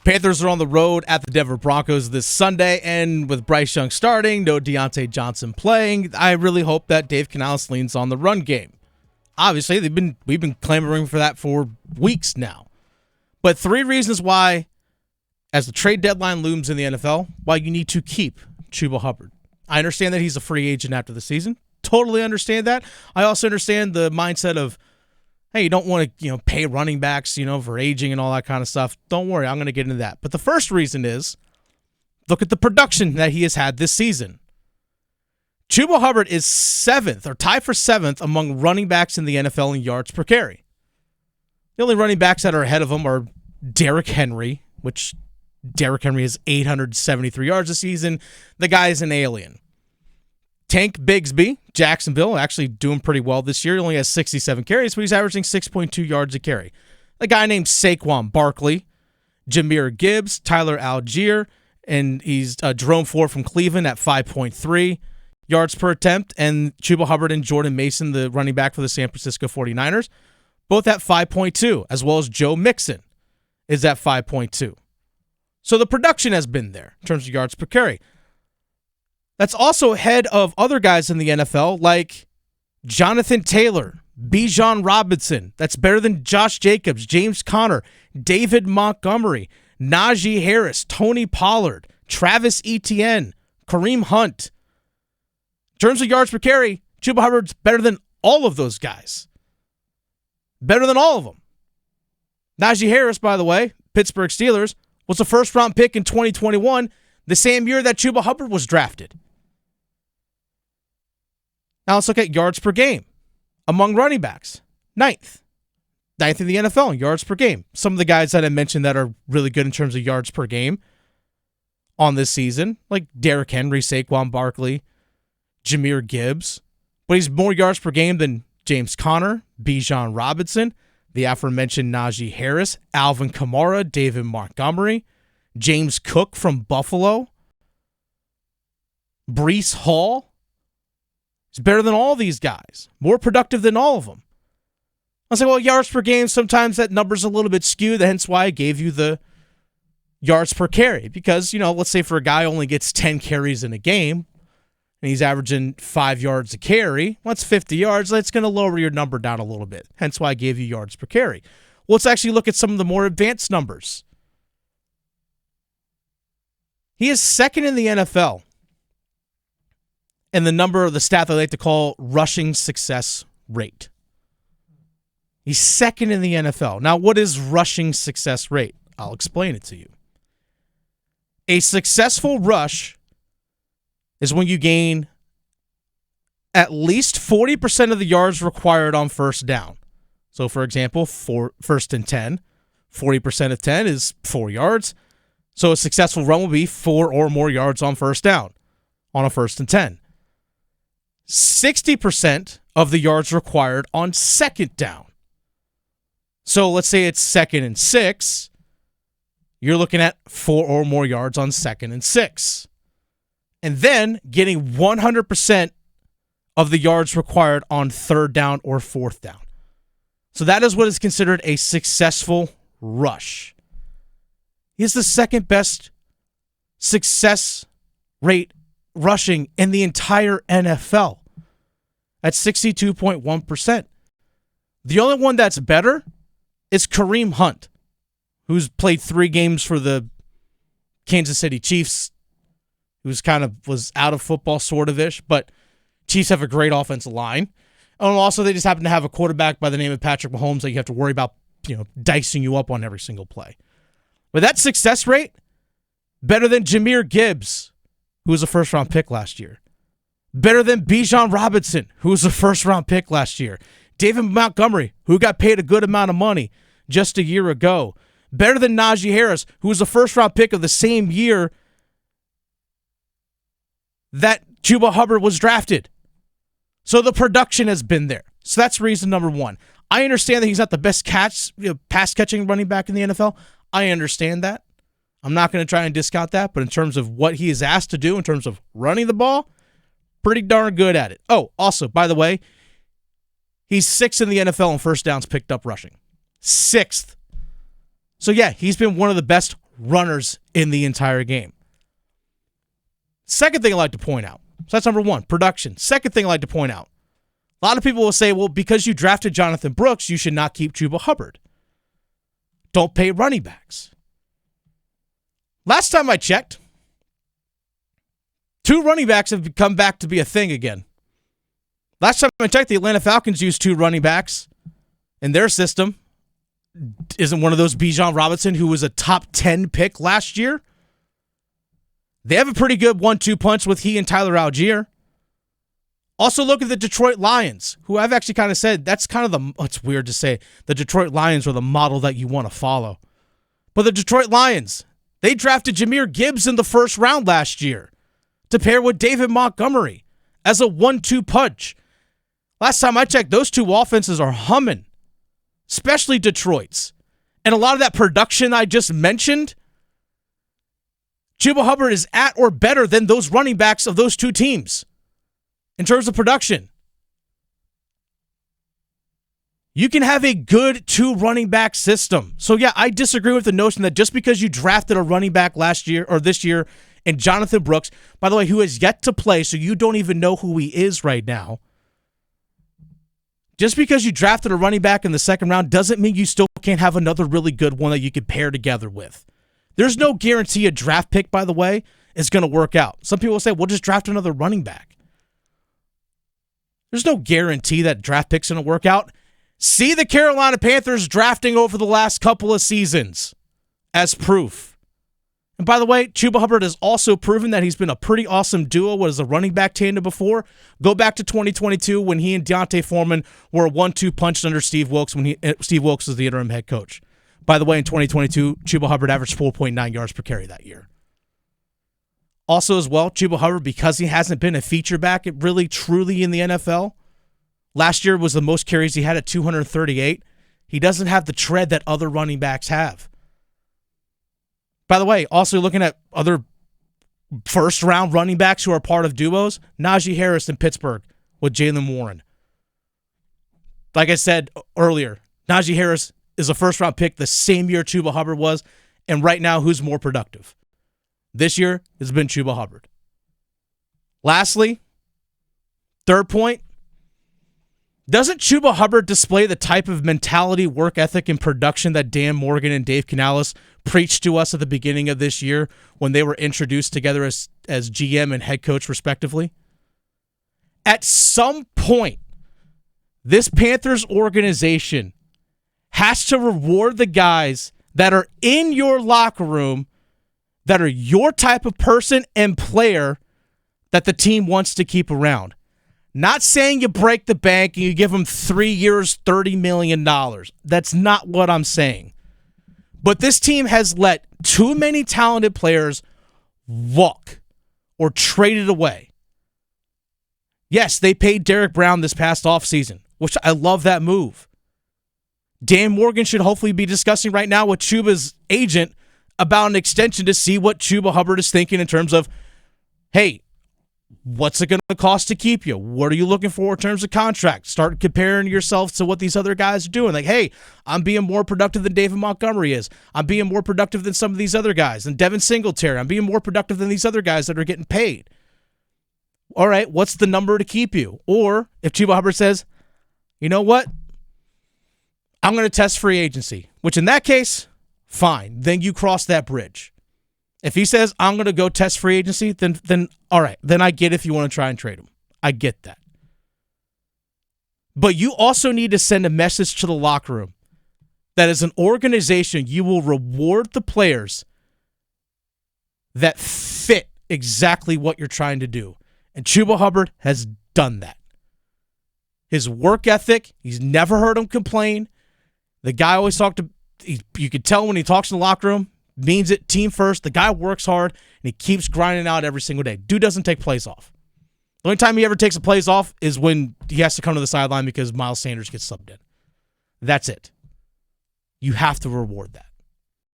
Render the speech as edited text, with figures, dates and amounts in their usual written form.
Panthers are on the road at the Denver Broncos this Sunday, and with Bryce Young starting, no Deontay Johnson playing, I really hope that Dave Canales leans on the run game. Obviously, we've been clamoring for that for weeks now. But 3 reasons why, as the trade deadline looms in the NFL, why you need to keep Chuba Hubbard. I understand that he's a free agent after the season. Totally understand that. I also understand the mindset of, hey, you don't want to, pay running backs, for aging and all that kind of stuff. Don't worry, I'm going to get into that. But the first reason is, look at the production that he has had this season. Chuba Hubbard is 7th, or tied for 7th, among running backs in the NFL in yards per carry. The only running backs that are ahead of him are Derrick Henry, which Derrick Henry has 873 yards this season. The guy is an alien. Tank Bigsby, Jacksonville, actually doing pretty well this year. He only has 67 carries, but he's averaging 6.2 yards a carry. A guy named Saquon Barkley, Jahmyr Gibbs, Tyler Algier, and he's Jerome Ford from Cleveland at 5.3 yards per attempt, and Chuba Hubbard and Jordan Mason, the running back for the San Francisco 49ers, both at 5.2, as well as Joe Mixon is at 5.2. So the production has been there in terms of yards per carry. That's also ahead of other guys in the NFL like Jonathan Taylor, Bijan Robinson. That's better than Josh Jacobs, James Conner, David Montgomery, Najee Harris, Tony Pollard, Travis Etienne, Kareem Hunt. In terms of yards per carry, Chuba Hubbard's better than all of those guys. Better than all of them. Najee Harris, by the way, Pittsburgh Steelers, was a first-round pick in 2021, the same year that Chuba Hubbard was drafted. Now let's look at yards per game. Among running backs, 9th. 9th in the NFL in yards per game. Some of the guys that I mentioned that are really good in terms of yards per game on this season, like Derrick Henry, Saquon Barkley, Jahmyr Gibbs. But he's more yards per game than James Conner, Bijan Robinson, the aforementioned Najee Harris, Alvin Kamara, David Montgomery, James Cook from Buffalo, Breece Hall. He's better than all these guys. More productive than all of them. I was like, well, yards per game, sometimes that number's a little bit skewed, hence why I gave you the yards per carry. Because, let's say for a guy who only gets 10 carries in a game, and he's averaging 5 yards a carry, well, that's 50 yards. That's going to lower your number down a little bit. Hence why I gave you yards per carry. Well, let's actually look at some of the more advanced numbers. He is 2nd in the NFL in the stat they like to call rushing success rate. He's 2nd in the NFL. Now, what is rushing success rate? I'll explain it to you. A successful rush is when you gain at least 40% of the yards required on first down. So, for example, first and 10, 40% of 10 is 4 yards. So a successful run will be 4 or more yards on first down on a first and 10. 60% of the yards required on second down. So let's say it's 2nd and 6. You're looking at 4 or more yards on 2nd and 6. And then getting 100% of the yards required on 3rd down or 4th down. So that is what is considered a successful rush. He has the 2nd best success rate rushing in the entire NFL at 62.1%. The only one that's better is Kareem Hunt, who's played 3 games for the Kansas City Chiefs, who's was out of football sort of-ish, but Chiefs have a great offensive line. And also they just happen to have a quarterback by the name of Patrick Mahomes that you have to worry about, dicing you up on every single play. But that success rate, better than Jahmyr Gibbs, who was a first-round pick last year. Better than Bijan Robinson, who was a first-round pick last year. David Montgomery, who got paid a good amount of money just a year ago. Better than Najee Harris, who was a first-round pick of the same year that Chuba Hubbard was drafted. So the production has been there. So that's reason number 1. I understand that he's not the best pass-catching running back in the NFL. I understand that. I'm not going to try and discount that, but in terms of what he is asked to do in terms of running the ball, pretty darn good at it. Oh, also, by the way, he's 6th in the NFL in first downs picked up rushing. 6th. So yeah, he's been one of the best runners in the entire game. Second thing I'd like to point out. So that's number one, production. Second thing I'd like to point out. A lot of people will say, well, because you drafted Jonathan Brooks, you should not keep Chuba Hubbard. Don't pay running backs. Last time I checked, 2 running backs have come back to be a thing again. Last time I checked, the Atlanta Falcons used 2 running backs in their system. Isn't one of those Bijan Robinson, who was a top 10 pick last year? They have a pretty good 1-2 punch with he and Tyler Algier. Also, look at the Detroit Lions, who I've actually kind of said, that's kind of it's weird to say, the Detroit Lions are the model that you want to follow. But the Detroit Lions, they drafted Jahmyr Gibbs in the first round last year to pair with David Montgomery as a 1-2 punch. Last time I checked, those 2 offenses are humming, especially Detroit's. And a lot of that production I just mentioned, Chuba Hubbard is at or better than those running backs of those 2 teams in terms of production. You can have a good 2 running back system. So yeah, I disagree with the notion that just because you drafted a running back last year or this year in Jonathan Brooks, by the way, who has yet to play, so you don't even know who he is right now. Just because you drafted a running back in the second round doesn't mean you still can't have another really good one that you could pair together with. There's no guarantee a draft pick, by the way, is going to work out. Some people will say, we'll just draft another running back. There's no guarantee that draft pick's going to work out. See the Carolina Panthers drafting over the last couple of seasons as proof. And by the way, Chuba Hubbard has also proven that he's been a pretty awesome duo as a running back tandem before. Go back to 2022 when he and D'Onta Foreman were a 1-2 punch under Steve Wilkes when Steve Wilkes was the interim head coach. By the way, in 2022, Chuba Hubbard averaged 4.9 yards per carry that year. Also as well, Chuba Hubbard, because he hasn't been a feature back really truly in the NFL, last year was the most carries he had at 238. He doesn't have the tread that other running backs have. By the way, also looking at other first-round running backs who are part of duos, Najee Harris in Pittsburgh with Jaylen Warren. Like I said earlier, Najee Harris is a first-round pick the same year Chuba Hubbard was, and right now, who's more productive? This year has been Chuba Hubbard. Lastly, third point, doesn't Chuba Hubbard display the type of mentality, work ethic, and production that Dan Morgan and Dave Canales preached to us at the beginning of this year when they were introduced together as GM and head coach, respectively? At some point, this Panthers organization has to reward the guys that are in your locker room that are your type of person and player that the team wants to keep around. Not saying you break the bank and you give them 3 years, $30 million. That's not what I'm saying. But this team has let too many talented players walk or traded away. Yes, they paid Derrick Brown this past offseason, which I love that move. Dan Morgan should hopefully be discussing right now with Chuba's agent about an extension to see what Chuba Hubbard is thinking in terms of, hey, what's it going to cost to keep you? What are you looking for in terms of contract? Start comparing yourself to what these other guys are doing. Like, hey, I'm being more productive than David Montgomery is. I'm being more productive than some of these other guys. And Devin Singletary, I'm being more productive than these other guys that are getting paid. All right, what's the number to keep you? Or if Chuba Hubbard says, you know what? I'm going to test free agency, which in that case, fine. Then you cross that bridge. If he says, I'm going to go test free agency, then all right. Then I get if you want to try and trade him. I get that. But you also need to send a message to the locker room that as an organization, you will reward the players that fit exactly what you're trying to do. And Chuba Hubbard has done that. His work ethic, he's never heard him complain. The guy always you could tell when he talks in the locker room, means it, team first. The guy works hard, and he keeps grinding out every single day. Dude doesn't take plays off. The only time he ever takes a plays off is when he has to come to the sideline because Miles Sanders gets subbed in. That's it. You have to reward that.